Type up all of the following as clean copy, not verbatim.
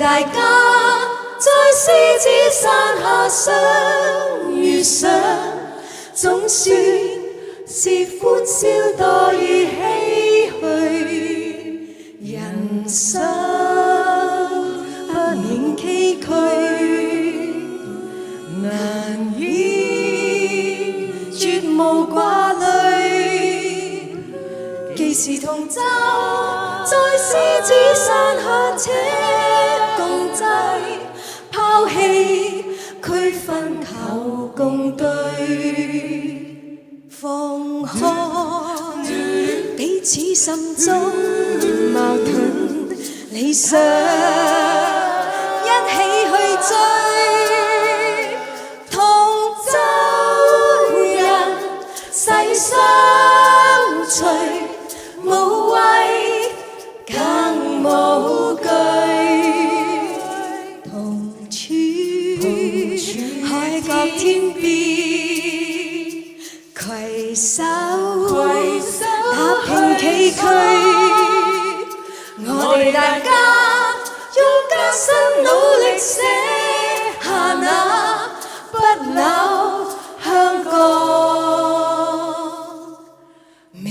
大家在獅子山下相遇上，總算是歡笑多於唏噓，人生不免崎嶇，難以絕無掛慮，既是同舟在獅子山下且共濟，拋棄區分求共對，放開彼此心中矛盾，理想一起去追，同舟人誓相隨，無畏更無懼，同處海角天邊，攜手打拼崎嶇，我哋大家用艱辛努力寫下那不朽香港名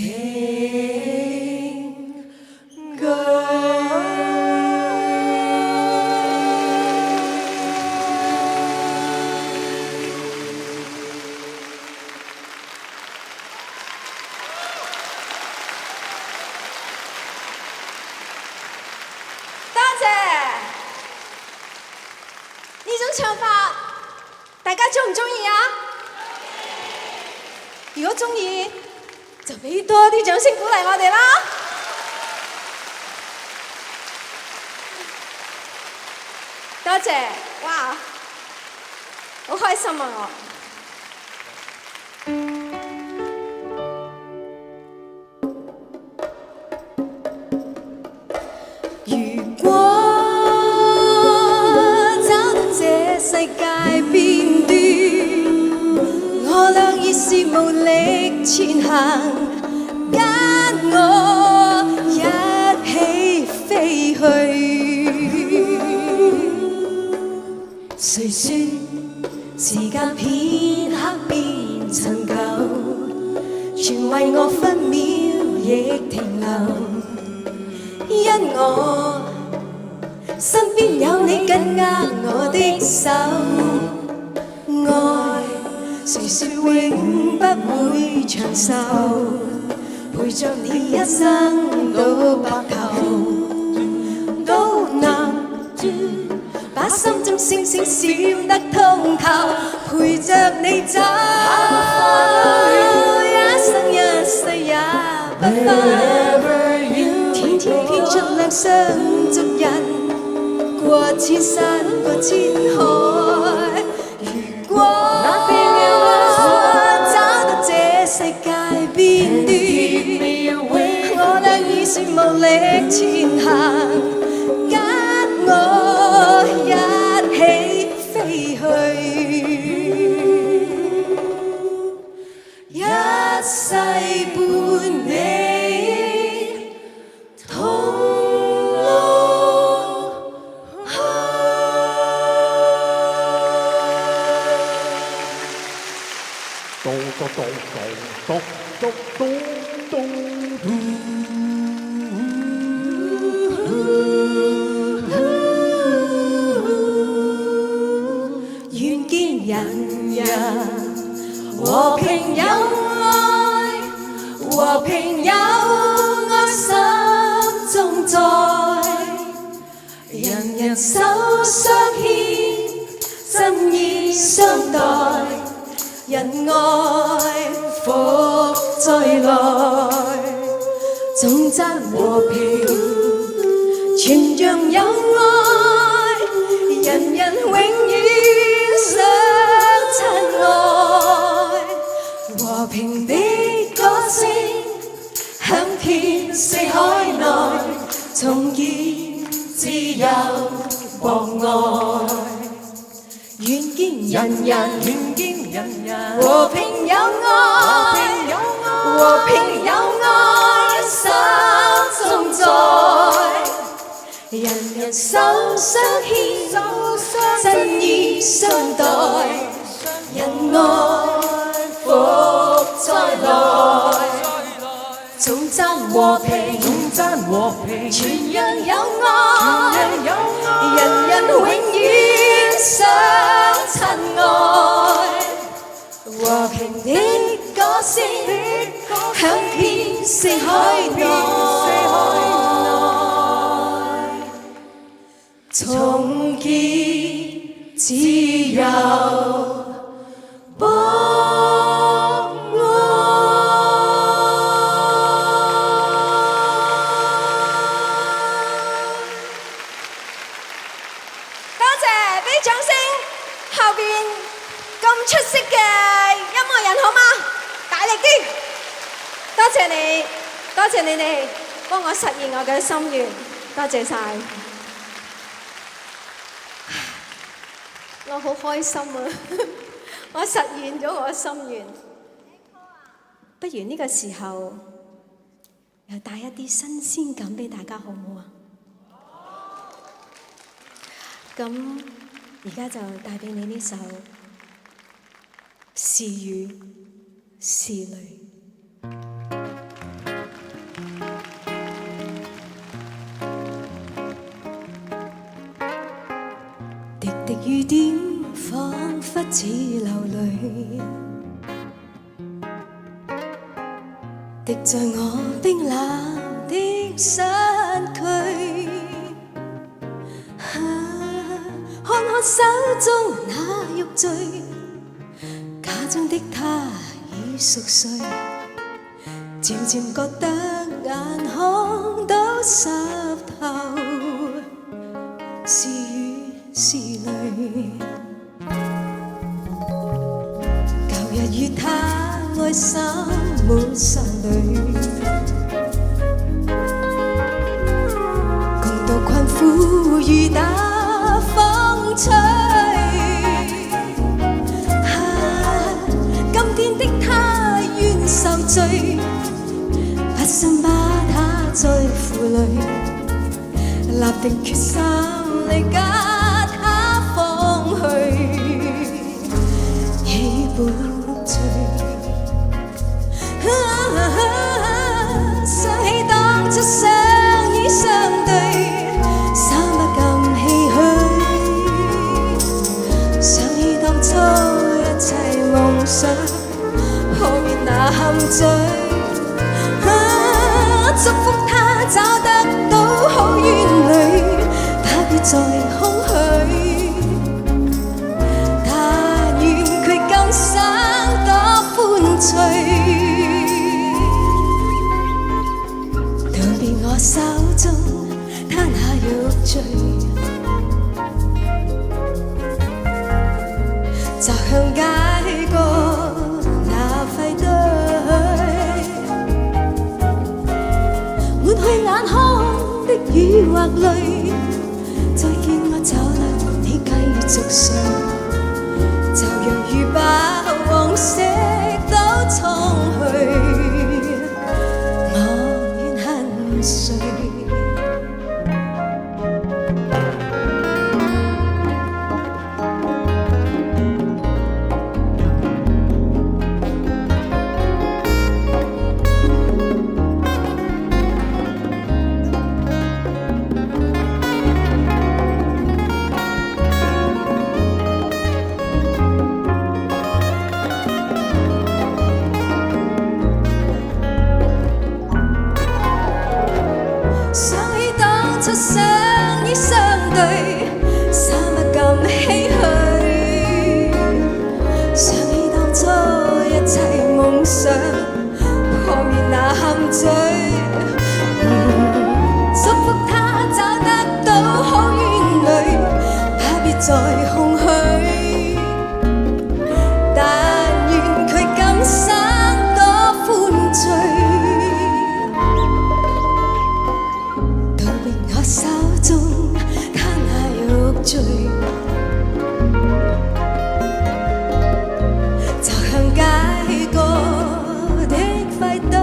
句。呢種唱法，大家鍾唔鍾意啊？如果鍾意，就俾多啲掌聲鼓勵我哋啦！多謝，哇，好開心啊我！世界變端，我倆已是無力前行，跟我一起飛去。誰說時間片刻變陳舊，全為我分秒亦停留，因我身邊有你緊握我的手，愛誰說永不會長壽，陪着你一生到白頭，都能把心中星星閃得通透，陪着你走，一生一世也不分，天天飄出兩雙足印，過千山過千海，如果找到這世界邊端，我倆已是無力前行，跟我一起飛去，一世伴你。願見人人和平有愛，和平有愛心中在，人人手相牽，真意相待，人愛福再來，總讚和平，全像有愛，人人永遠相親愛，和平的歌聲響遍四海內，重建自由博愛，願見人人和平有愛，和平有愛，手中在，人人手相牽，真意相待，仁愛復再來。總爭和平，傳揚有愛，人人永遠相親愛。和平的歌聲響遍四海內，重建自由博愛。多謝，俾掌聲後邊咁出色嘅音樂人好嗎？大力啲！多謝你，多謝你哋幫我實現我嘅心願，多謝晒。我好開心啊！我實現咗我嘅心願。不如呢個時候又帶一啲新鮮感俾大家好唔好啊？咁而家就帶俾你呢首是雨是淚。滴滴雨點彷彿似流淚，滴在我冰冷的身軀。看看手中那玉墜，家中的他已熟睡，漸漸覺得眼眶都濕透，是雨是淚。舊日與他愛心滿心裏，共度困苦雨打風吹。今天的他願受罪，不想把他再負累，立定決心離家他方去，已半醉。想起當初相依相對，心不禁唏噓。想起當初一切夢想，何必那陷阱？祝福他找得到好緣侶，不必再空虛。但願佢今生多歡趣，逃避我手中他那玉墜，擲向街角那廢堆，抹去眼眶的雨或淚。再見我走啦，你繼續睡，就讓雨把往昔都沖去，我願恨誰？相依相對，心不禁唏噓。想起當初一切夢想，破滅那陷阱。祝福他找得到好緣侶，不必再空虛。但願佢今生多歡趣。手中他那玉墜，擲向街角的廢堆，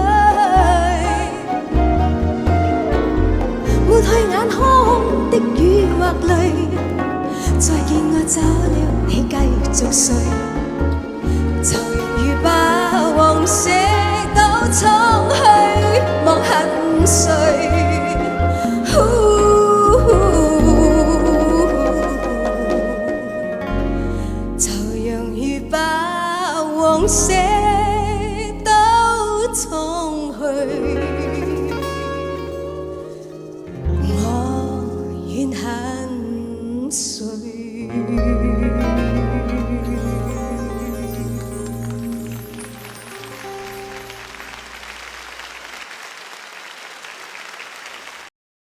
抹去眼眼眶的雨或淚，再見我走了，你繼續睡，就容如把往昔都沖去，莫恨誰。就讓如把往昔都沖去，我怨恨誰？